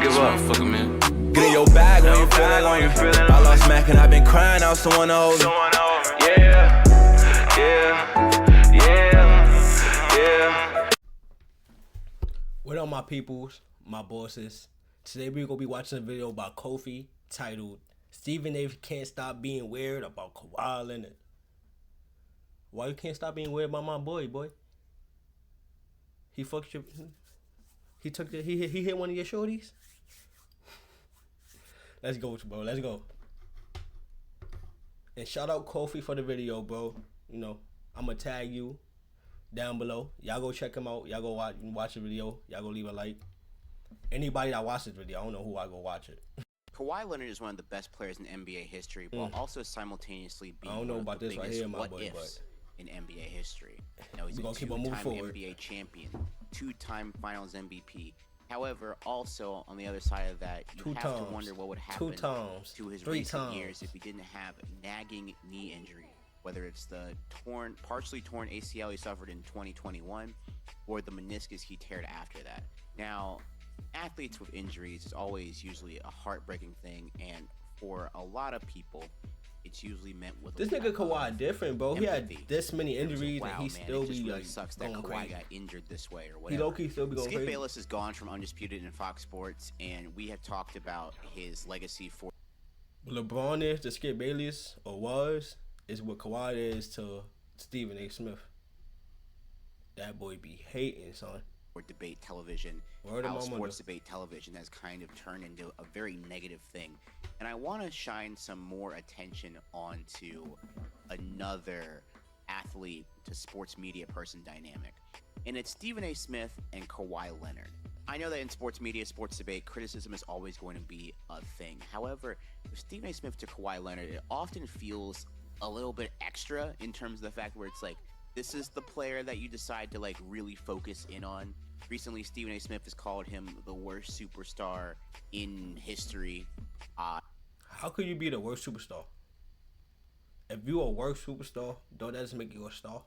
give up, motherfucker, man. Get in your bag when you feeling I lost Mac and I've been crying out someone over. Yeah, yeah, yeah. What up, my peoples, my bosses? Today we're gonna be watching a video about KAWHI titled "Stephen A. Can't Stop Being Weird About Kawhi Leonard." Why you can't stop being weird about my boy? He fucked your. He took the. He hit one of your shorties. Let's go, bro. Let's go. And shout out KAWHI for the video, bro. You know, I'm gonna tag you down below. Y'all go check him out. Y'all go watch the video. Y'all go leave a like. Anybody that watched this video, I don't know who I go watch it. Kawhi Leonard is one of the best players in NBA history, while also simultaneously being I don't know one of about the this right biggest here, my what boy, ifs in NBA history. You know, he's gonna a keep on moving two-time forward. NBA champion, two-time Finals MVP. However, also on the other side of that, you have to wonder what would happen to his recent years if he didn't have nagging knee injury, whether it's the partially torn ACL he suffered in 2021 or the meniscus he teared after that. Now, athletes with injuries is always usually a heartbreaking thing, and for a lot of people, it's usually meant with This nigga Kawhi different, bro. He had this many injuries wow, and he man, still it just be really like sucks that going Kawhi crazy. got injured this way or He whatever. low-key still be going Skip crazy. Bayless is gone from Undisputed and Fox Sports, and we have talked about his legacy for LeBron is to Skip Bayless, or was, is what Kawhi is to Stephen A. Smith. That boy be hating, son. debate television. Word of How my sports mother. debate television has kind of turned into a very negative thing. And I want to shine some more attention onto another athlete to sports media person dynamic. And it's Stephen A. Smith and Kawhi Leonard. I know that in sports media, sports debate, criticism is always going to be a thing. However, with Stephen A. Smith to Kawhi Leonard, it often feels a little bit extra in terms of the fact where it's like, this is the player that you decide to like really focus in on. Recently, Stephen A. Smith has called him the worst superstar in history. How could you be the worst superstar? If you a worst superstar, don't that just make you a star?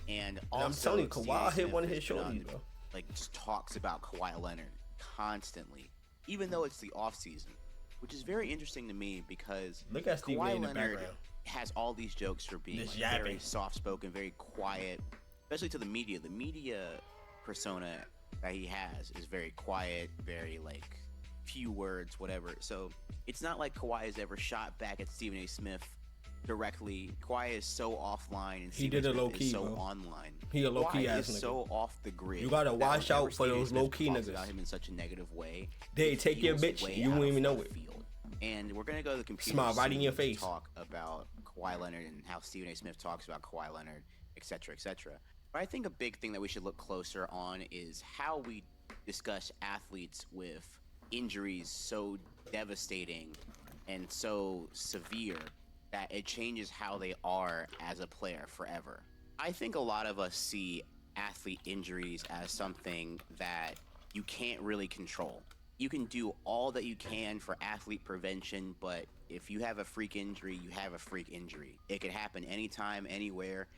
And I'm also, telling you, Stephen Kawhi A. hit Smith one of has his been shorties, bro. Like, just talks about Kawhi Leonard constantly, even though it's the off season, which is very interesting to me because Look at Stephen A. Kawhi in the Leonard background. has all these jokes for being Just like, very yapping. soft-spoken, very quiet, especially to the media. The media persona that he has is very quiet, very like few words, whatever. So it's not like Kawhi has ever shot back at Stephen A. Smith directly. Kawhi is so offline, and He Stephen did A. it Smith low-key, is so bro. online. He a low-key Kawhi ass is nigga. so off the grid. You gotta that watch whenever out for Stephen A. those Smith low-key talks niggas. about him in such a negative way, They it take your feels bitch, way you out won't of even know left it. field. And we're gonna go to the computer Smile right in your soon face. to talk about Kawhi Leonard and how Stephen A. Smith talks about Kawhi Leonard, etc., etc. But I think a big thing that we should look closer on is how we discuss athletes with injuries so devastating and so severe that it changes how they are as a player forever. I think a lot of us see athlete injuries as something that you can't really control. You can do all that you can for athlete prevention, but if you have a freak injury, you have a freak injury. It could happen anytime, anywhere,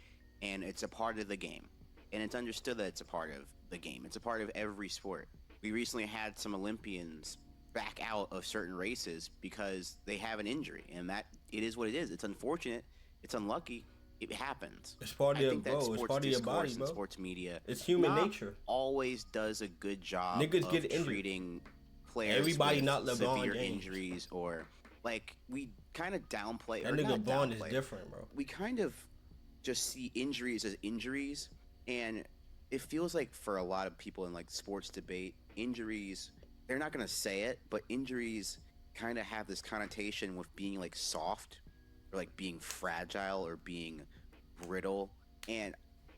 and it's a part of the game. And it's understood that it's a part of the game. It's a part of every sport. We recently had some Olympians back out of certain races because they have an injury, and that it is what it is. It's unfortunate. It's unlucky. It happens. It's part of I your think that bro. It's sports part of your discourse body, and bro. sports media, It's human not nature. always does a good job Niggas of get injured. treating players Everybody with not LeBron severe James. injuries, or like we kind of downplay. That or nigga not Vaughn is downplay. different, bro. We kind of just see injuries as injuries, and it feels like for a lot of people in like sports debate, injuries, they're not gonna say it, but injuries kind of have this connotation with being like soft or like being fragile or being brittle, and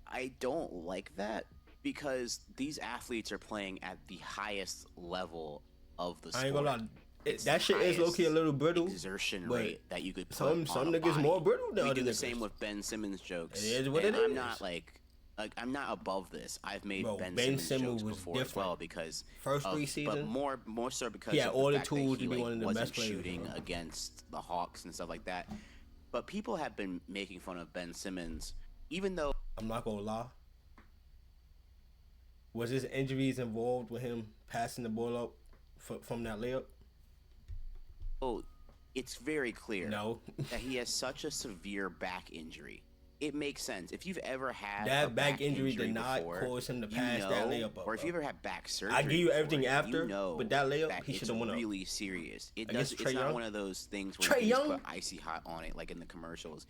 I don't like that because these athletes are playing at the highest level of the sport. I ain't gonna lie. It's That the shit is low key a little brittle. exertion but rate that you could put some on a niggas body. more brittle than We other do the niggas. same with Ben Simmons jokes. It is what and it I'm is. not like I'm not above this. I've made Bro, Ben Ben Simmons Simmons jokes was before as different. well because First of, three but seasons, more so because he had of all the fact that tools he, to be like, one of the wasn't best players, shooting bro. against the Hawks and stuff like that. But people have been making fun of Ben Simmons, even though I'm not gonna lie. Was his injuries involved with him passing the ball up from that layup? Oh, it's very clear No. that he has such a severe back injury. It makes sense. If you've ever had That a back injury did not before, cause him to you pass know, that layup up, or if bro. you ever had back surgery, I give you everything before, after, you know but that layup, that he it's should have won up. really serious. It Against does. It's Trae not Young? one of those things where Trae you can just Young? put icy hot on it, like in the commercials,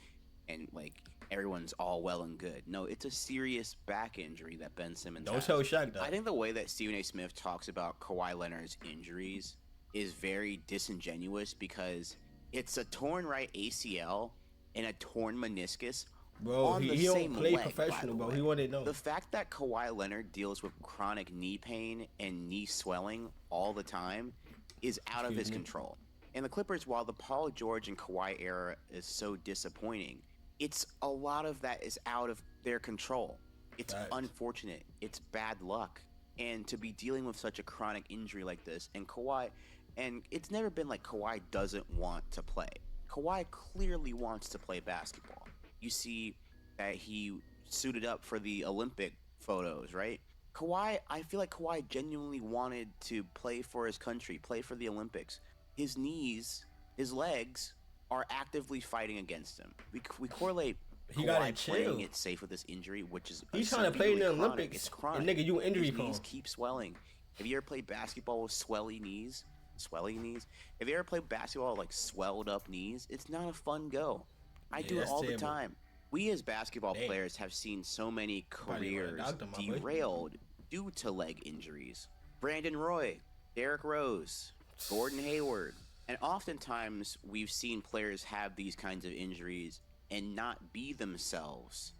and like everyone's all well and good. No, it's a serious back injury that Ben Simmons Don't has. tell Shaq that. I think the way that Stephen A. Smith talks about Kawhi Leonard's injuries is very disingenuous because it's a torn right ACL and a torn meniscus. Bro, on the he don't same play leg, professional, by the bro. way. He wouldn't know. The fact that Kawhi Leonard deals with chronic knee pain and knee swelling all the time is out of his control. And the Clippers, while the Paul George and Kawhi era is so disappointing, it's a lot of that is out of their control. It's Facts. unfortunate. It's bad luck. And to be dealing with such a chronic injury like this, and Kawhi, and it's never been like Kawhi doesn't want to play. Kawhi clearly wants to play basketball. You see that he suited up for the Olympic photos, right? Kawhi, I feel like Kawhi genuinely wanted to play for his country, play for the Olympics. His knees, his legs are actively fighting against him. We correlate He gotta Kawhi chill. playing it safe with this injury, which is He's trying to play in the severely chronic. Olympics. It's chronic. And nigga, you injury His prone. knees keep swelling. Have you ever played basketball with swelly knees? Swelling knees? Have you ever played basketball with like swelled up knees? It's not a fun go. I do it that's all terrible. the time. We as basketball Damn. players have seen so many Probably would've careers knocked him, my boy. derailed due to leg injuries. Brandon Roy, Derrick Rose, Gordon Hayward. And oftentimes we've seen players have these kinds of injuries and not be themselves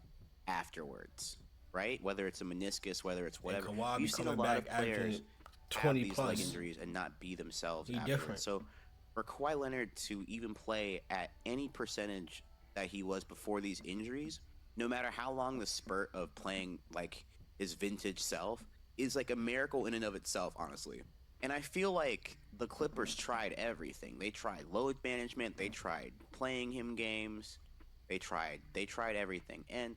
afterwards, right? Whether it's a meniscus, whether it's whatever. Kawhi be We've seen a coming lot of back after players 20 have these plus. leg injuries and not be themselves He afterwards. different. So for Kawhi Leonard to even play at any percentage that he was before these injuries, no matter how long the spurt of playing like his vintage self, is like a miracle in and of itself, honestly. And I feel like the Clippers tried everything. They tried load management, they tried playing him games, they tried everything. And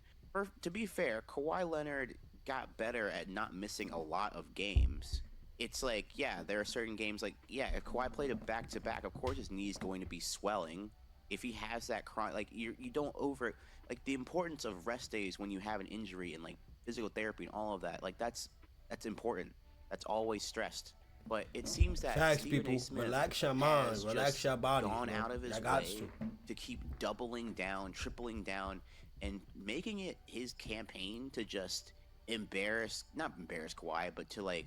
to be fair, Kawhi Leonard got better at not missing a lot of games. It's like, yeah, there are certain games like, yeah, if Kawhi played a back-to-back, of course his knee's going to be swelling. If he has that chronic, like, you don't like, the importance of rest days when you have an injury and, like, physical therapy and all of that, like, that's important. That's always stressed. But it seems that Facts, Stephen people. A. Smith Relax your mind, has relax just your body, gone bro. out of his Y'all got way to keep doubling down, tripling down, and making it his campaign to just not embarrass Kawhi, but to, like,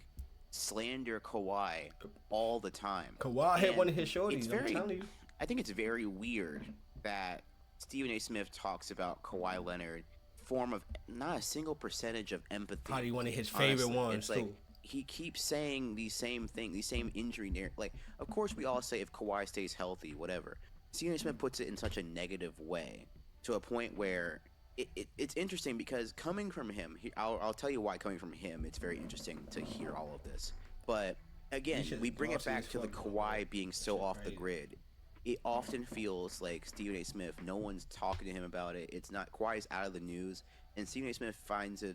slander Kawhi all the time. Kawhi hit And one of his shorties, it's I'm very, telling you. I think it's very weird that Stephen A. Smith talks about Kawhi Leonard form of not a single percentage of empathy. Probably one of his favorite Honestly, ones, it's like, too. he keeps saying these same things, these same injury like, of course we all say if Kawhi stays healthy, whatever. Stephen A. Smith puts it in such a negative way to a point where it's interesting because coming from him, I'll tell you why coming from him, it's very interesting to hear all of this. But again, we bring it back to the Kawhi being so off the grid. It often feels like Stephen A. Smith, no one's talking to him about it. It's not, Kawhi's out of the news, and Stephen A. Smith finds a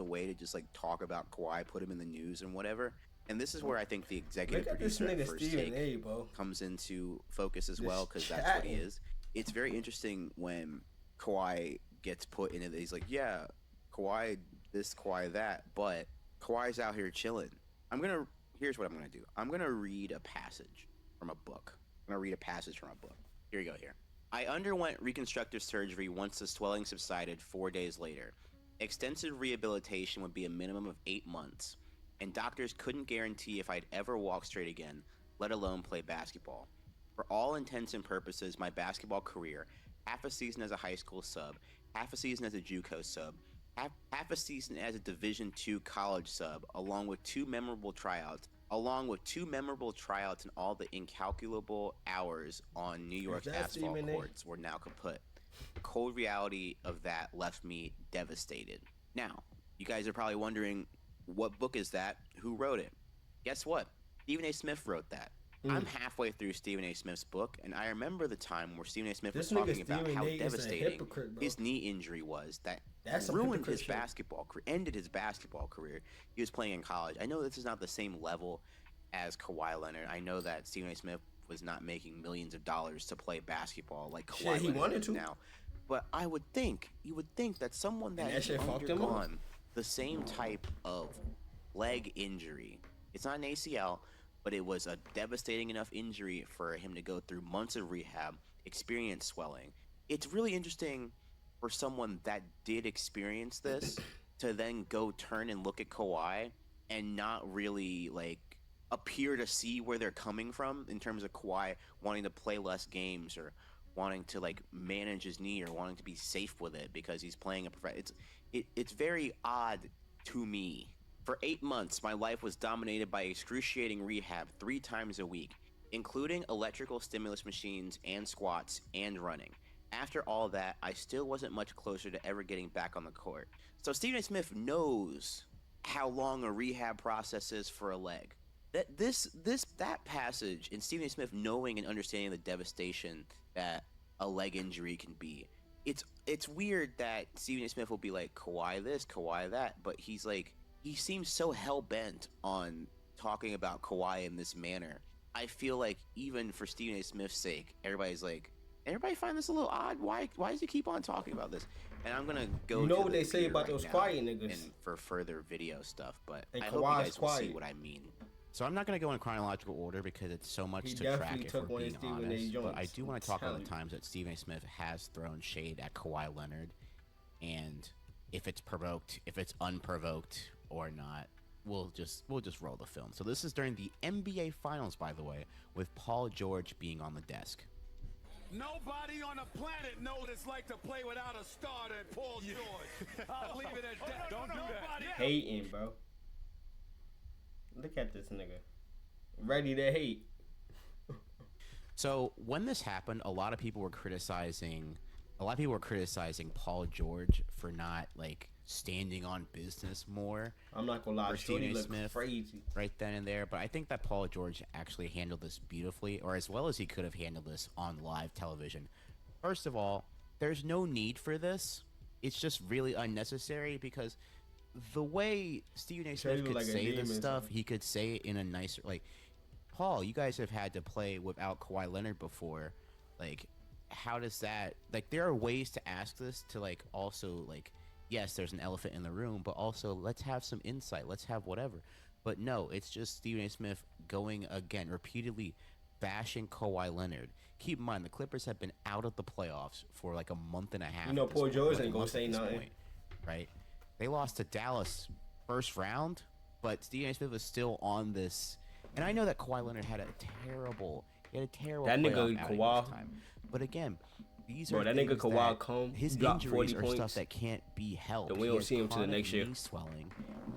way to just like talk about Kawhi, put him in the news and whatever. And this is where I think the executive Look at this producer at nigga First Stephen Take A, bro. comes into focus as This well, because that's what he chatting. is. It's very interesting when Kawhi gets put into it. He's like, yeah, Kawhi this, Kawhi that, but Kawhi's out here chilling. Here's what I'm gonna do. I'm gonna read a passage from a book. Here you go here. I underwent reconstructive surgery once the swelling subsided 4 days later. Extensive rehabilitation would be a minimum of 8 months, and doctors couldn't guarantee if I'd ever walk straight again, let alone play basketball. For all intents and purposes, my basketball career, half a season as a high school sub, half a season as a JUCO sub, half a season as a Division II college sub, along with two memorable tryouts and all the incalculable hours on New York's that asphalt Stephen A? courts were now kaput. The cold reality of that left me devastated. Now, you guys are probably wondering, what book is that? Who wrote it? Guess what? Stephen A. Smith wrote that. I'm halfway through Stephen A. Smith's book, and I remember the time where Stephen A. Smith was This nigga talking about Stephen how A is a devastating hypocrite, bro. his knee injury was, that That's some ruined his hypocrite shit. basketball career, ended his basketball career. He was playing in college. I know this is not the same level as Kawhi Leonard. I know that Stephen A. Smith was not making millions of dollars to play basketball like Kawhi Shit, he Leonard wanted is to. now. But you would think that someone that that has shit fucked him up. undergone the same type of leg injury, it's not an ACL, but it was a devastating enough injury for him to go through months of rehab, experience swelling. It's really interesting for someone that did experience this to then go turn and look at Kawhi and not really like appear to see where they're coming from in terms of Kawhi wanting to play less games or wanting to like manage his knee or wanting to be safe with it because he's playing it's very odd to me. For 8 months, my life was dominated by excruciating rehab 3 times a week, including electrical stimulus machines and squats and running. After all that, I still wasn't much closer to ever getting back on the court. So Stephen A. Smith knows how long a rehab process is for a leg. That passage in Stephen A. Smith knowing and understanding the devastation that a leg injury can be. It's weird that Stephen A. Smith will be like Kawhi this, Kawhi that, but he seems so hell bent on talking about Kawhi in this manner. I feel like even for Stephen A. Smith's sake, everybody find this a little odd. Why does he keep on talking about this? And I'm gonna go. You know to what the they say computer about right those now quiet niggas. and for further video stuff, but And I hope you Kawhi's guys will see quiet. what I mean. So I'm not going to go in chronological order because it's so much He to track definitely if took we're one of being Stephen A. honest. But I Jones. do want I'm to talk about telling the you. times that Stephen A. Smith has thrown shade at Kawhi Leonard, and if it's provoked, if it's unprovoked or not. We'll just roll the film. So this is during the NBA Finals, by the way, with Paul George being on the desk. Nobody on the planet knows what it's like to play without a starter at Paul George. I'll leave it at that. Don't do that. Hating, bro. Look at this nigga. Ready to hate. So when this happened, a lot of people were criticizing Paul George for not like standing on business more. I'm not gonna lie, for Shorty Stephen A. look Smith crazy. right then and there. But I think that Paul George actually handled this beautifully, or as well as he could have handled this on live television. First of all, there's no need for this. It's just really unnecessary because the way Stephen A. Smith look could like a say this demon, stuff, son. he could say it in a nicer, like, Paul, you guys have had to play without Kawhi Leonard before. Like, how does that, like, there are ways to ask this to, like, also, like, yes, there's an elephant in the room, but also let's have some insight. Let's have whatever. But no, it's just Stephen A. Smith going again, repeatedly bashing Kawhi Leonard. Keep in mind, the Clippers have been out of the playoffs for like a month and a half. You know, at this Paul point, George like a ain't gonna month say at this nothing. point, right? They lost to Dallas first round, but Stephen A. Smith was still on this. And I know that Kawhi Leonard had a terrible That playoff nigga outing Kawhi- this time. But again, these Bro, are that nigga things Kawhi that come, his drop 40 injuries are points, stuff that can't be helped. then we He don't has see him till the chronic next year. knee swelling,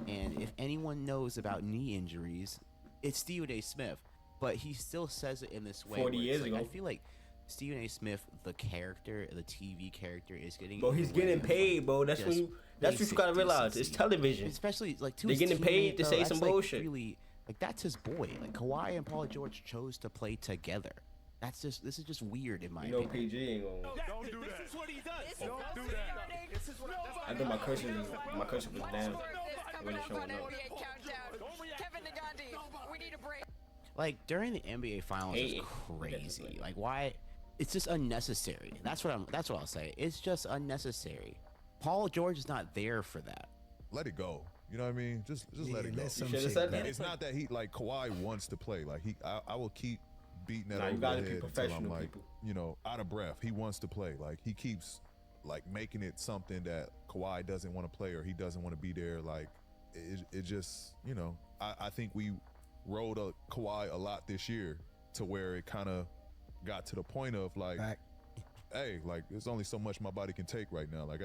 and if anyone knows about knee injuries, it's Stephen A. Smith. But he still says it in this way. 40 where it's years like, ago. I feel like Stephen A. Smith, the character, the TV character, is getting. Bro, in he's the way getting of, paid, like, bro. That's just what you basic gotta realize. It's decency. television. Especially like to They're his getting paid teammate, to though, say that's, some like, bullshit. Really, like that's his boy. Like Kawhi and Paul George chose to play together. This is just weird in my You know, opinion. PG ain't gonna. Don't do that. This is what he does. Don't do Nobody. that. This is what I think my cursor was down. Coming Really up showing on up. NBA Countdown. Kevin Nagandi, we need a break. Like during the NBA Finals Hating. is crazy. Like why? It's just unnecessary. That's what I'll say. It's just unnecessary. Paul George is not there for that. Let it go. You know what I mean? Just let it go. You should have said that. It's not that he like Kawhi wants to play. Like I will keep beating that Nah, you over gotta the be head until professional, I'm like, people. you know, out of breath. He wants to play. Like he keeps like making it something that Kawhi doesn't want to play or he doesn't want to be there. Like it just, you know, I think we rode Kawhi a lot this year to where it kind of got to the point of like, hey, like there's only so much my body can take right now. Like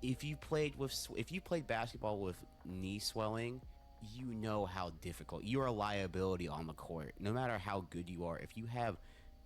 If you played basketball with knee swelling, you know how difficult. You're a liability on the court. No matter how good you are, if you have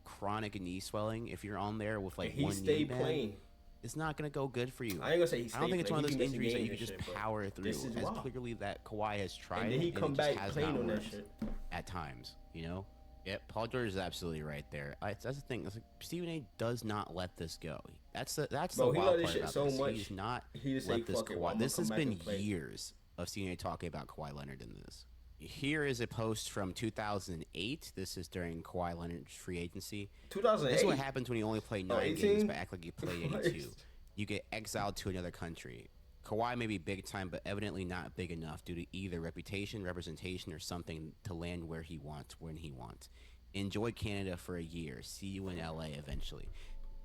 chronic knee swelling, if you're on there with like He one knee, stayed man, playing. it's not gonna go good for you. I ain't gonna say he I don't think it's stayed one of those playing. He be injuries that missing you can games just and shit, bro. power through. This is As wild. clearly that Kawhi has tried, And then he it come just back has playing not on that worked shit. at times. You know. Yep, Paul George is absolutely right there. That's the thing. It's like Stephen A. does not let this go. That's Bro, the he wild love this part shit about so this. much, He's not he just say, let this "Fuck it, well, Kawhi. I'ma This come has back been and play." years of CNA talking about Kawhi Leonard in this. Here is a post from 2008. This is during Kawhi Leonard's free agency. 2008. This is what happens when you only play 9 games 18? but act like you played What? 82. You get exiled to another country. Kawhi may be big time, but evidently not big enough due to either reputation, representation, or something to land where he wants, when he wants. Enjoy Canada for a year. See you in LA eventually.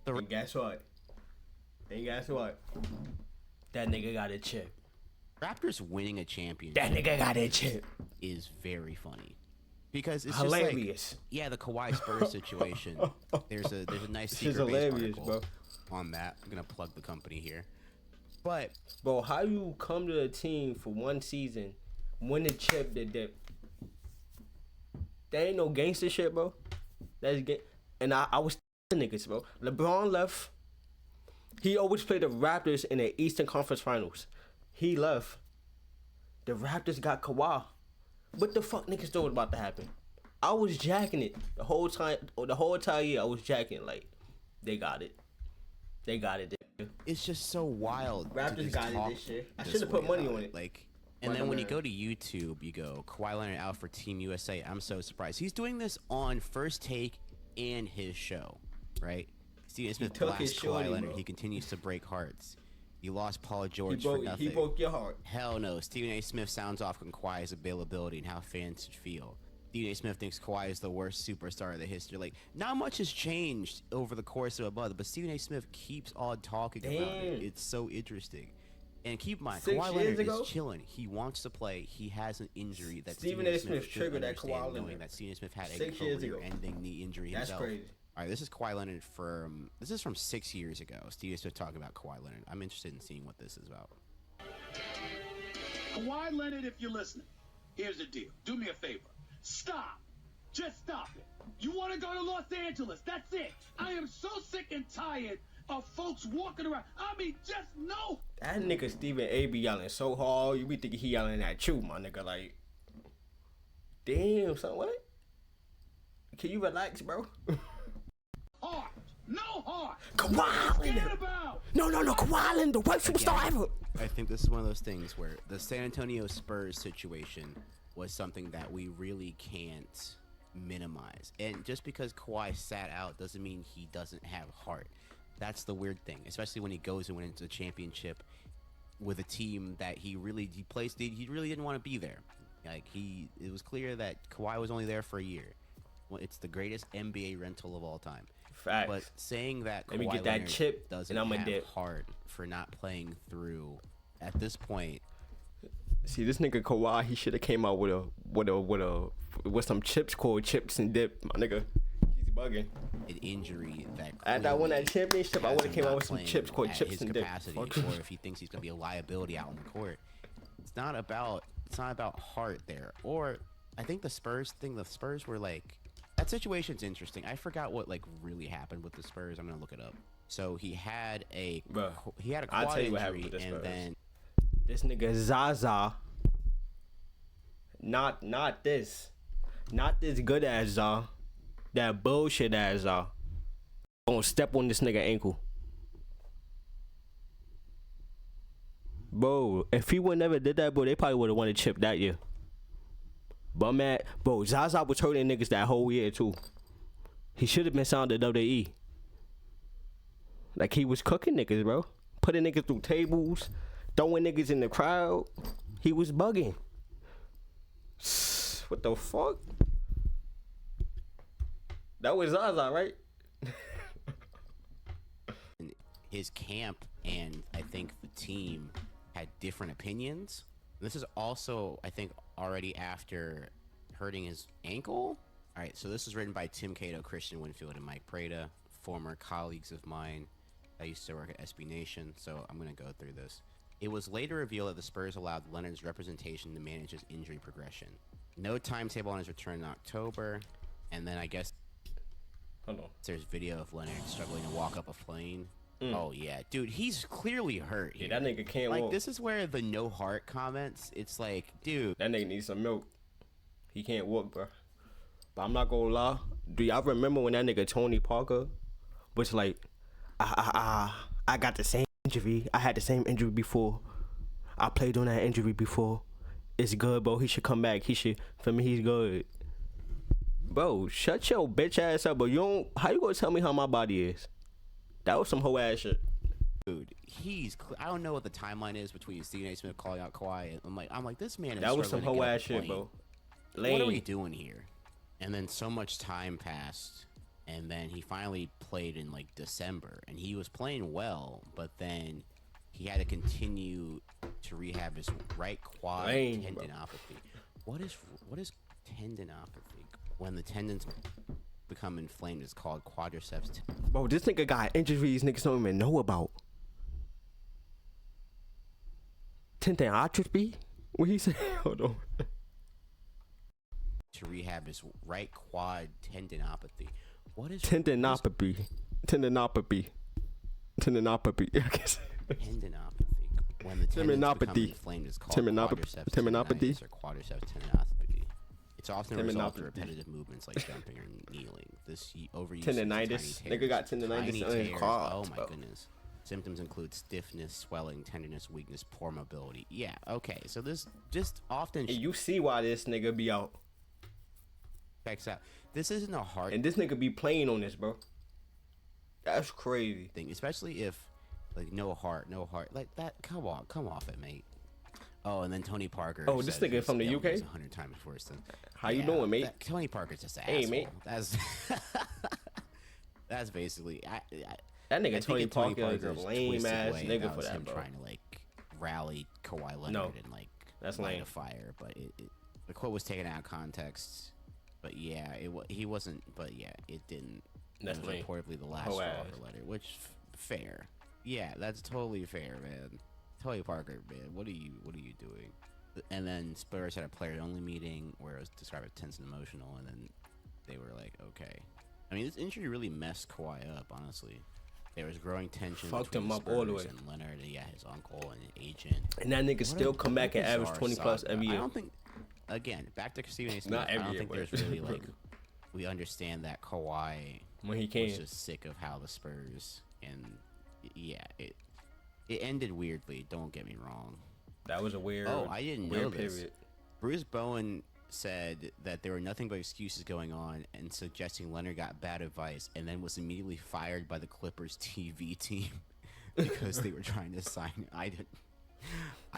And guess what? That nigga got a chip. Raptors winning a championship That nigga got a chip. is very funny. Because it's Hilarious. just like, yeah, the Kawhi Spurs situation. There's a nice This is secret-based hilarious, article bro. on that. I'm gonna plug the company here. But Bro, how you come to a team for one season, win the chip, that ain't no gangster shit, bro. That's and I was niggas, bro. LeBron left. He always played the Raptors in the Eastern Conference Finals. He left. The Raptors got Kawhi. What the fuck niggas thought was about to happen? I was jacking it the whole time. The whole entire year, I was jacking like, they got it. They got it. it's just so wild. to Raptors just got it talk this year. I this should have put way money about on it. it. Like, and then when you go to YouTube, you go Kawhi Leonard out for Team USA. I'm so surprised. He's doing this on First Take and his show, right? Steven Smith took his blasts shorty, Kawhi Leonard. bro. He continues to break hearts. You lost Paul He George for nothing. broke your heart. Hell no. Stephen A. Smith sounds off on Kawhi's availability and how fans should feel. Stephen A. Smith thinks Kawhi is the worst superstar of the history. Like, not much has changed over the course of a month, but Stephen A. Smith keeps on talking about it. Damn. It's so interesting. And keep in mind, 6 Kawhi years Leonard ago? is chilling. He wants to play. He has an injury that Stephen Stephen A. A. Smith Smith should triggered that understand, Kawhi knowing Leonard that Stephen A. Smith had a 6 years ago. career-ending knee injury That's himself. crazy. All right, this is Kawhi Leonard from. This is from 6 years ago. Stephen A. Smith talking about Kawhi Leonard. I'm interested in seeing what this is about. Kawhi Leonard, if you're listening, here's the deal. Do me a favor. Stop. Just stop it. You want to go to Los Angeles. That's it. I am so sick and tired of folks walking around. I mean, just no. That nigga Stephen A. be yelling so hard, you be thinking he yelling at you, my nigga. Like, damn, son, what? Can you relax, bro? Heart. No heart. Kawhi What are you Leonard. scared about? No, Kawhi Leonard, the worst superstar ever. I think this is one of those things where the San Antonio Spurs situation was something that we really can't minimize. And just because Kawhi sat out doesn't mean he doesn't have heart. That's the weird thing, especially when he goes and wins a championship with a team that he really didn't want to be there. Like, it was clear that Kawhi was only there for a year. Well, it's the greatest NBA rental of all time. Facts. But saying that Let me Kawhi get that Leonard chip, doesn't and I'ma have dip. heart for not playing through at this point. See, this nigga Kawhi, he should have came out with some chips called chips and dip, my nigga. He's bugging. An injury that After I won that clearly championship, I has would have him came out not with some playing chips called at chips his and dip. capacity, Fuck. or if he thinks he's gonna be a liability out on the court. It's not about heart there. Or I think the Spurs were like, that situation's interesting. I forgot what like really happened with the Spurs. I'm gonna look it up. So he had a Bruh, I'll quad tell you what happened injury, with the and Spurs. then This nigga Zaza. Not this good ass Za. That bullshit ass Za. Gonna step on this nigga ankle. Bro, if he would never did that, bro, they probably would have won a chip that year. But man, bro, Zaza was hurting niggas that whole year too. He should have been signed to WWE. Like, he was cooking niggas, bro. Putting niggas through tables, throwing niggas in the crowd. He was bugging. What the fuck? That was Zaza, right? his camp and I think the team had different opinions. This is also, I think, already after hurting his ankle. All right, so this is written by Tim Cato, Christian Winfield, and Mike Prada, former colleagues of mine. I used to work at SB Nation, so I'm going to go through this. It was later revealed that the Spurs allowed Leonard's representation to manage his injury progression. No timetable on his return in October, and then I guess Hold on. there's video of Leonard struggling to walk up a plane. Oh, yeah. Dude, he's clearly hurt here. Yeah, that nigga can't Like, walk. this is where the no heart comments, it's like, dude. That nigga needs some milk. He can't walk, bro. But I'm not gonna lie. Do y'all remember when that nigga Tony Parker was like, I got the same injury. I had the same injury before. I played on that injury before. It's good, bro. He should come back. For me, he's good. Bro, shut your bitch ass up, bro. How you gonna tell me how my body is? That was some hoe ass shit. Dude, I don't know what the timeline is between Stephen A. Smith calling out Kawhi. And I'm like, this man is That was some struggling to hoe get off ass the shit, plane. bro. What are we Lame. doing here? And then so much time passed, and then he finally played in like December, and he was playing well, but then he had to continue to rehab his right quad Lame, tendinopathy. What is tendinopathy? When the tendons become inflamed, it's called quadriceps. Bro, this nigga got injuries niggas don't even know about. Tendinopathy? What he say? Hold on. To rehab his right quad tendinopathy. What is Tendinopathy. I guess. Tendinopathy. When the tendons become inflamed, it's called quadriceps tendinitis or quadriceps tendinopathy. It's often a result of repetitive movements like jumping or kneeling. This overuse Tendinitis. Nigga got tendinitis on his quads. Oh my goodness. Symptoms include stiffness, swelling, tenderness, weakness, poor mobility. Yeah, okay. So this just often And you see why this nigga be out. checks out. This isn't a hard And this nigga be playing on this, bro. That's crazy. thing, especially if like no heart, like that. Come off it, mate. Oh, and then Tony Parker. Oh, this said nigga his from the ailment UK? is 100 times worse than. How you doing, mate? Tony Parker's just an Hey, asshole. mate. That's basically. That nigga I Tony think Parker is a Parker's lame twisted ass way, nigga that for was that, him bro. trying to like rally Kawhi Leonard No, and like that's light lame. a fire, but the quote was taken out of context. But yeah, he wasn't. But yeah, it didn't. That's it was lame. reportedly the last Hoe straw ass. for Leonard, which fair. Yeah, that's totally fair, man. Tony Parker, man, what are you doing? And then Spurs had a player-only meeting where it was described as tense and emotional, and then they were like, okay. I mean, this injury really messed Kawhi up, honestly. There was growing tension Fucked between him up all the Spurs way. and Leonard, and yeah, his uncle and his agent. And that nigga still come back and average bizarre 20 plus saga. every I year. don't think, again, back to Stephen A. Smith, Not I every don't year, think but- there's really, like, we understand that Kawhi When he was came. just sick of how the Spurs, and yeah, it ended weirdly, don't get me wrong. That was a weird. Oh, I didn't know weird this. period. Bruce Bowen said that there were nothing but excuses going on and suggesting Leonard got bad advice and then was immediately fired by the Clippers TV team because they were trying to sign him. I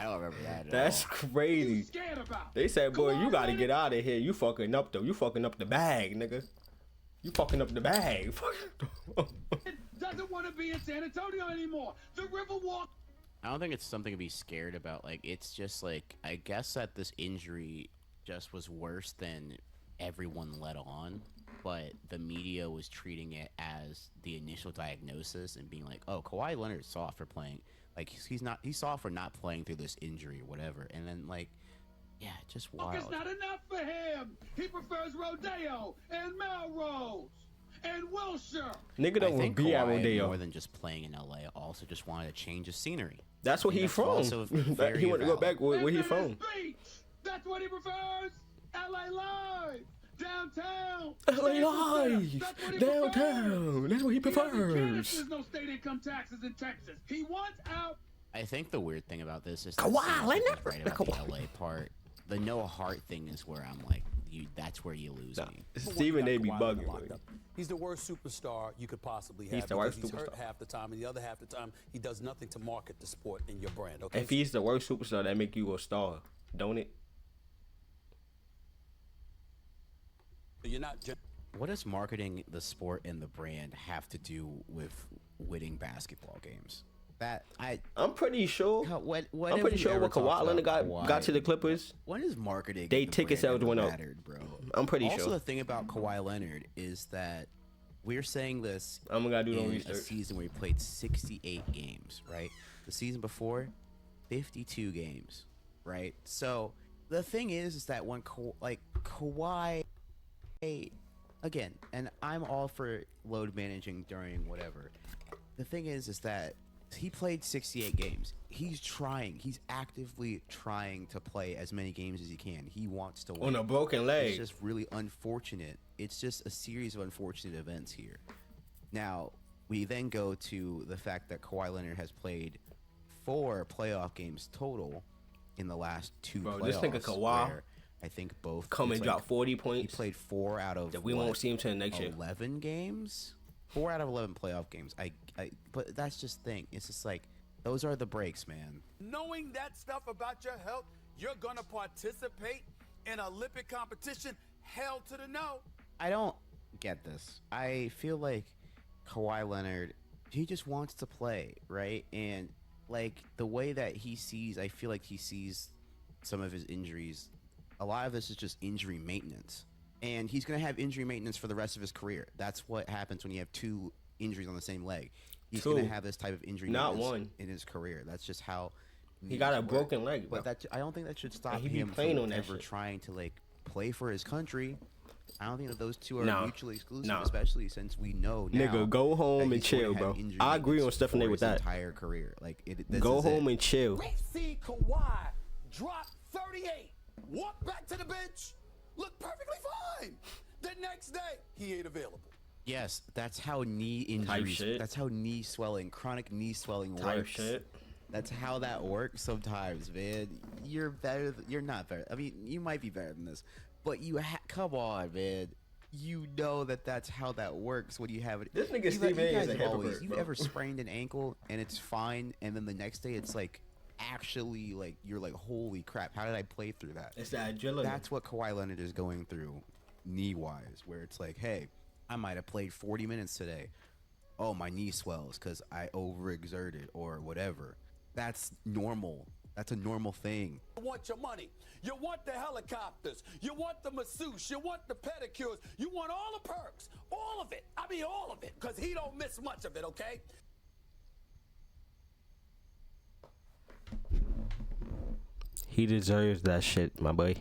don't remember that at That's all. crazy. Scared about. They said, boy, you Kawhi gotta Leonard get out of here. You fucking up the bag, nigga. You fucking up the bag. doesn't want to be in San Antonio anymore. The Riverwalk. I don't think it's something to be scared about. Like, it's just like, I guess that this injury just was worse than everyone let on, but the media was treating it as the initial diagnosis and being like, oh, Kawhi Leonard's soft for playing. Like, he's soft for not playing through this injury or whatever. And then, like, yeah, just It's wild. not enough for him. He prefers Rodeo and Melrose and Wilshire. Nigga I don't think be at Kawhi, Rodeo. more than just playing in LA, also just wanted to change his scenery. That's what And he that's from. also very He want to go valid. back where he And from. Venice Beach. That's what he prefers. LA Live. Downtown. LA Staples Center. Live. That's what he Downtown. That's what he prefers. He doesn't care if prefers. there's no state income taxes in Texas. He wants out. I think the weird thing about this is that Kawhi Sam Leonard? was right about Kawhi. the LA part. The no heart thing is where I'm like, that's where you lose me. Stephen A. be Kawhi Leonard bugging. locked up. He's the worst superstar you could possibly have. He's the because worst he's hurt superstar. half the time, and the other half the time he does nothing to market the sport and your brand. Okay. If he's the worst superstar, that make you a star, don't it? You're not. What does marketing the sport and the brand have to do with winning basketball games? I'm pretty sure. What I'm pretty sure when Kawhi Leonard got to the Clippers, when is marketing? They the ticket brand sales ever went up. mattered, bro? I'm pretty also, sure. the thing about Kawhi Leonard is that we're saying this I'm gonna do no in a research. season where he played 68 games, right? The season before, 52 games, right? So the thing is that when Kawhi, again, and I'm all for load managing during whatever. The thing is that he played 68 games. He's actively trying to play as many games as he can. He wants to win. On a broken leg. It's just really unfortunate. It's just a series of unfortunate events here. Now, we then go to the fact that Kawhi Leonard has played 4 playoff games total in the last 2 playoffs. This nigga Kawhi, where I think both come and drop 40 He points. played 4 out of That we won't see him till next year. 11 games. 4 out of 11 playoff games. But that's just the thing. It's just like those are the breaks, man. Knowing that stuff about your health, you're gonna participate in Olympic competition. Hell to the no. I don't get this. I feel like Kawhi Leonard, he just wants to play, right? And like the way that he sees, I feel like he sees some of his injuries. A lot of this is just injury maintenance. And he's going to have injury maintenance for the rest of his career. That's what happens when you have 2 injuries on the same leg. He's going to have this type of injury maintenance in his career. That's just how he got a broken leg, bro. But I don't think that should stop he him playing from on that ever shit. trying to like play for his country. I don't think that those two are Nah. mutually exclusive, Nah. especially since we know now. Nigga, go home that and he's going chill, to bro. have injury I agree on maintenance Stephen A for with his that. entire career. Like Go home and chill. We see Kawhi drop 38, walk back to the bench, look perfectly fine. The next day, he ain't available. Yes, that's how knee injuries. shit. That's how knee swelling, chronic knee swelling Type works. shit. That's how that works sometimes, man. You're better. You're not better. I mean, you might be better than this, but come on, man. You know that that's how that works when you have it. This nigga You Steve A guys is a have hypocrite, You bro. ever sprained an ankle and it's fine, and then the next day it's like actually like you're like, holy crap, how did I play through that? It's that agility. That's what Kawhi Leonard is going through knee-wise, where it's like, hey, I might have played 40 minutes today. Oh, my knee swells because I overexerted or whatever. That's normal. That's a normal thing. You want your money. You want the helicopters. You want the masseuse. You want the pedicures. You want all the perks. All of it. I mean, all of it. Because he don't miss much of it, okay? He deserves that shit, my boy.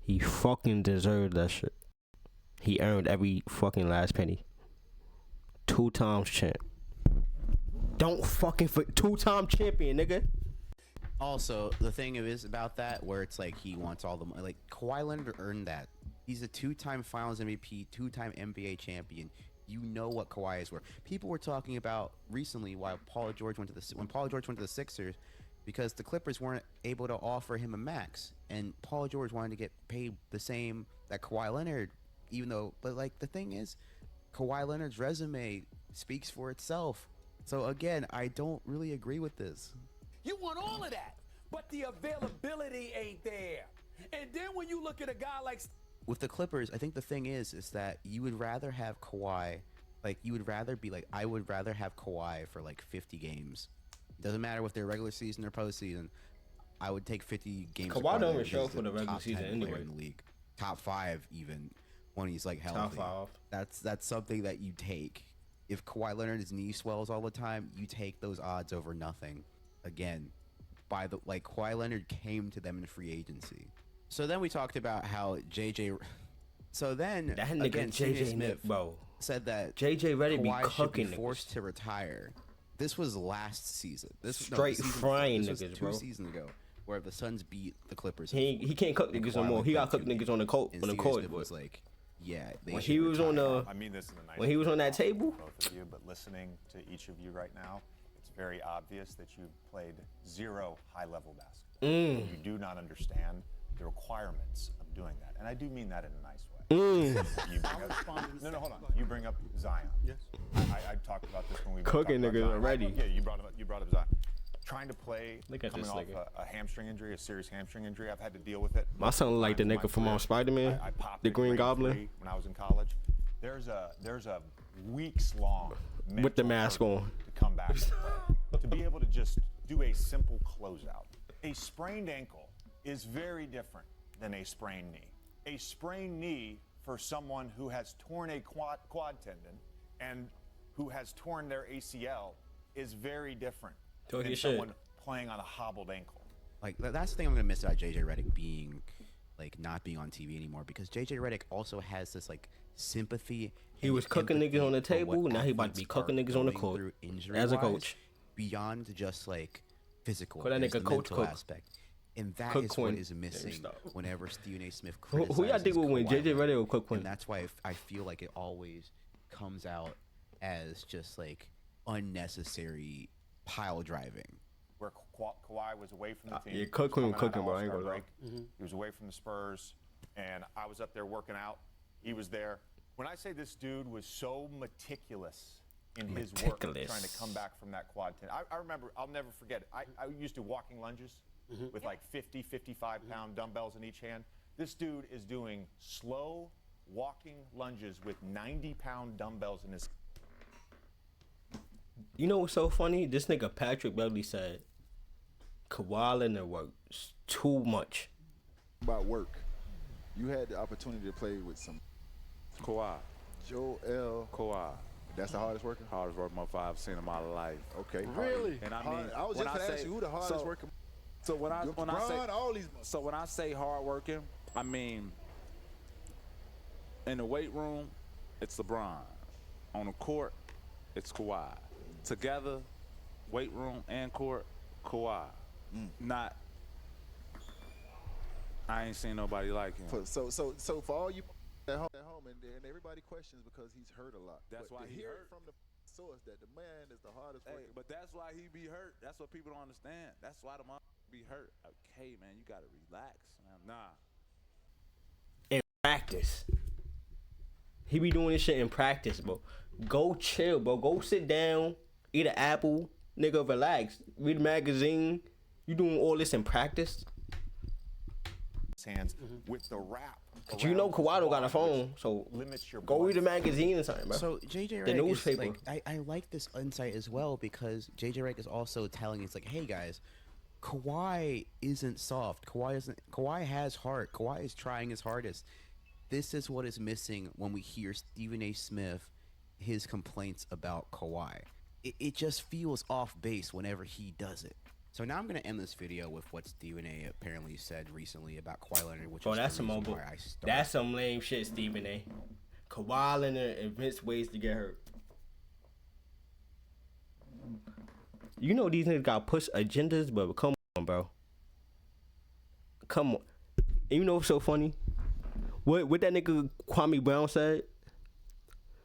He fucking deserves that shit. He earned every fucking last penny. 2 times champ. Don't fucking 2-time champion, nigga. Also, the thing is about that, where it's like he wants all the money. Like, Kawhi Leonard earned that. He's a 2-time Finals MVP, 2-time NBA champion. You know what Kawhi is worth. People were talking about recently when Paul George went to the Sixers, because the Clippers weren't able to offer him a max, and Paul George wanted to get paid the same that Kawhi Leonard, but like the thing is, Kawhi Leonard's resume speaks for itself. So again, I don't really agree with this. You want all of that, but the availability ain't there. And then when you look at a guy like... With the Clippers, I think the thing is that you would rather have Kawhi, I would rather have Kawhi for like 50 games. Doesn't matter if they're regular season or postseason. I would take 50 games. Kawhi don't even Leonard show as for the regular top 10 season player anyway. in the league. Top 5 even when he's like healthy. Top 5. That's something that you take. If Kawhi Leonard's knee swells all the time, you take those odds over nothing. Again, Kawhi Leonard came to them in free agency. So then we talked about how JJ. So then That nigga again, JJ Smith bro. said that JJ Redick be Kawhi should be cooking forced niggas. to retire. This was last season. Straight frying this was niggas, 2 bro. seasons ago, where the Suns beat the Clippers. He can't cook And niggas no Kawhi more. went He got back cook to niggas on the court. and On the Stephen court, Smith boy. was like, yeah. When he was on the I mean this in a nice when he was on that table. both of you, but listening to each of you right now, it's very obvious that you've played 0 high-level basketball. You do not understand the requirements of doing that, and I do mean that in a nice way. You bring up, hold on. You bring up Zion. Yes. I talked about this when we Cooking talked about niggas Zion. already. Yeah, you brought up Zion. Trying to play Look at coming this off nigga. a hamstring injury, a serious hamstring injury. I've had to deal with it. My son look like the times in nigga my from career. Spider-Man, I popped the it Green grade Goblin. 3 when I was in college. There's a weeks-long With the mental mask hurdle on. to come back and play. To be able to just do a simple closeout. A sprained ankle is very different than a sprained knee. A sprained knee for someone who has torn a quad tendon and who has torn their ACL is very different Talk than your shit. someone playing on a hobbled ankle. Like that's the thing I'm gonna miss about JJ Redick being not being on TV anymore, because JJ Redick also has this like sympathy. He and was cooking empathy niggas on the for what table. Now he about to be athletes cooking are niggas on the going court through as a injury-wise, coach. beyond just like physical. Call that There's nigga the Coach mental Cook. aspect, and that Cook is Quinn. what is missing stop. whenever Stephen A. Smith Who y'all criticizes think will win, Kawhi JJ Leonard. Redick or Cook Quinn? And that's why I feel like it always comes out as just like unnecessary pile driving. Where Kawhi was away from the team. Yeah, cooking, coming out of bro. I ain't All-Star gonna lie. break. He was away from the Spurs, and I was up there working out. He was there. When I say this dude was so meticulous in his work trying to come back from that quad 10, I remember, I'll never forget it. I used to walking lunges with like 50, 55-pound dumbbells in each hand. This dude is doing slow walking lunges with 90-pound dumbbells in his. You know what's so funny? This nigga Patrick Beverly said Kawhi Leonard works too much. About work, you had the opportunity to play with some Kawhi. Joel. Kawhi. That's the hardest worker? Hardest working motherfucker I've seen in my life. Okay. Really? And I mean, I was just gonna ask you who the hardest worker. So when I say all these. So when I say hard working, I mean in the weight room, it's LeBron. On the court, it's Kawhi. Together, weight room and court, Kawhi. Not. I ain't seen nobody like him. So for all you at home and everybody questions because he's hurt a lot. That's why he hurt. From the source that the man is the hardest worker. But that's why he be hurt. That's what people don't understand. That's why the mother be hurt. Okay, man, you gotta relax, man. Nah. In practice. He be doing this shit in practice, bro. Go chill, bro. Go sit down, eat an apple, nigga, relax. Read a magazine. You doing all this in practice? Hands with the wrap. You know Kawhi don't got a phone, so go read a magazine or something, bro. So JJ the Redick newspaper. is like, I like this insight as well because JJ Redick is also telling us like, hey guys, Kawhi isn't soft. Kawhi has heart. Kawhi is trying his hardest. This is what is missing when we hear Stephen A. Smith, his complaints about Kawhi. It just feels off base whenever he does it. So now I'm going to end this video with what Stephen A. apparently said recently about Kawhi Leonard, which is that's the reason some why I started. That's some lame shit, Stephen A. Kawhi Leonard invents ways to get hurt. You know these niggas got push agendas, but come on, bro. Come on. And you know what's so funny? What that nigga Kwame Brown said?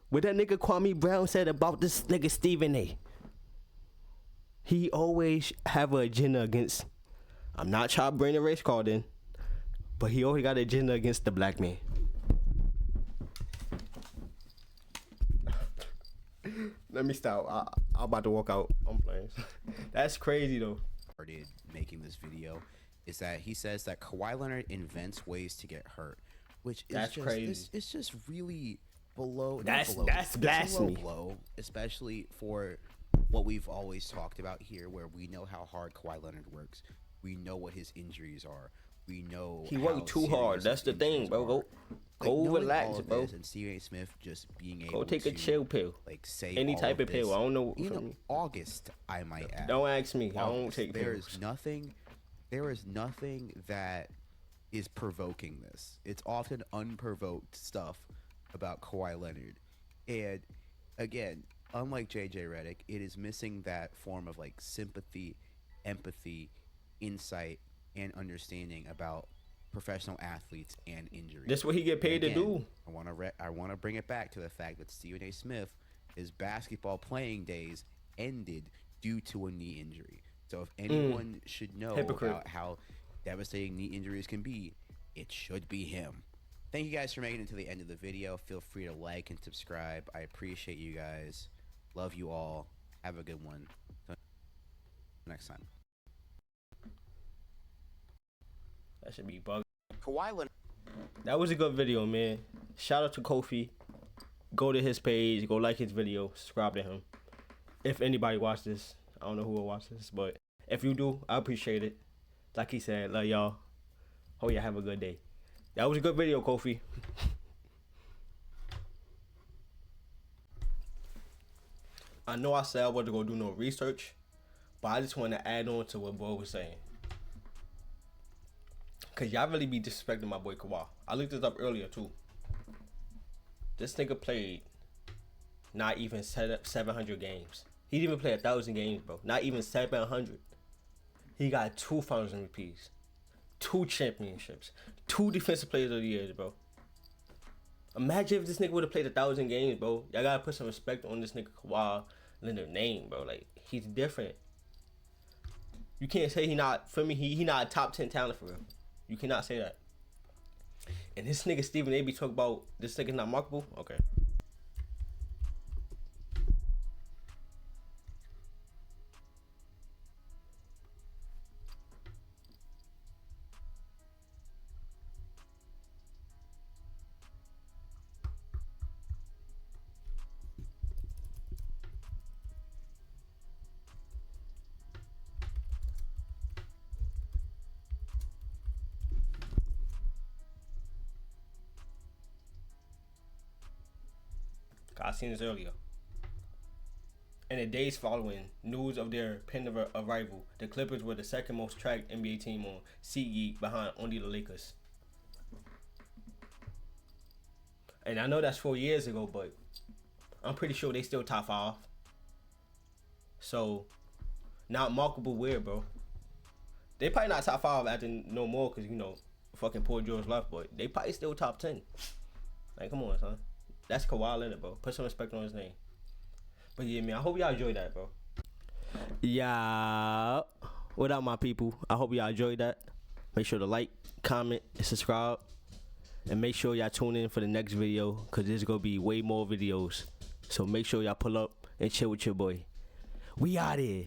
What that nigga Kwame Brown said about this nigga Stephen A. He always have an agenda against, I'm not trying to bring the race card in, but he always got an agenda against the black man. Let me stop. I'm about to walk out. I'm playing. That's crazy though. Started making this video is that he says that Kawhi Leonard invents ways to get hurt, which is that's just, crazy. It's just really below. That's it's blasphemy. Below, especially for what we've always talked about here, where we know how hard Kawhi Leonard works. We know what his injuries are. We know he worked too hard. That's the thing, bro. Go relax, bro. And Stephen A. Smith just being able go take to a chill pill, like say any type of pill. I don't know. Even August, I might add. Don't ask me. I don't take pills. There is nothing that is provoking this. It's often unprovoked stuff about Kawhi Leonard, and again, unlike JJ Redick, it is missing that form of like sympathy, empathy, insight, and understanding about professional athletes and injuries. That's what he get paid to do. I want to bring it back to the fact that Stephen A. Smith, his basketball playing days ended due to a knee injury. So if anyone should know about how devastating knee injuries can be, it should be him. Thank you guys for making it to the end of the video. Feel free to like and subscribe. I appreciate you guys. Love you all. Have a good one. Next time. That should be bugged. Kawhi Leonard. That was a good video, man. Shout out to KAWHI. Go to his page. Go like his video. Subscribe to him. If anybody watched this, I don't know who will watch this, but if you do, I appreciate it. Like he said, love y'all. Hope y'all have a good day. That was a good video, KAWHI. I know I said I wasn't going to do no research, but I just want to add on to what Bo was saying. Because y'all really be disrespecting my boy Kawhi. I looked this up earlier, too. This nigga played not even 700 games. He didn't even play 1,000 games, bro. Not even 700. He got 2 finals MVPs, 2 championships, 2 defensive players of the year, bro. Imagine if this nigga would have played 1,000 games, bro. Y'all gotta put some respect on this nigga Kawhi Leonard name, bro. Like, he's different. You can't say he not, for me, he not a top 10 talent for real. You cannot say that. And this nigga Stephen A be talking about this nigga not marketable? Okay. I seen this earlier. In the days following news of their pending arrival, the Clippers were the second most tracked NBA team on SeatGeek behind only the Lakers. And I know that's 4 years ago, but I'm pretty sure they still top 5. So, not marketable weird, bro. They probably not top 5 after no more because, you know, fucking Paul George left, but they probably still top 10. Like, come on, son. That's Kawhi Leonard, bro. Put some respect on his name. But yeah, man, I hope y'all enjoyed that, bro. Yeah. What up, my people? I hope y'all enjoyed that. Make sure to like, comment, and subscribe. And make sure y'all tune in for the next video, because there's going to be way more videos. So make sure y'all pull up and chill with your boy. We out here.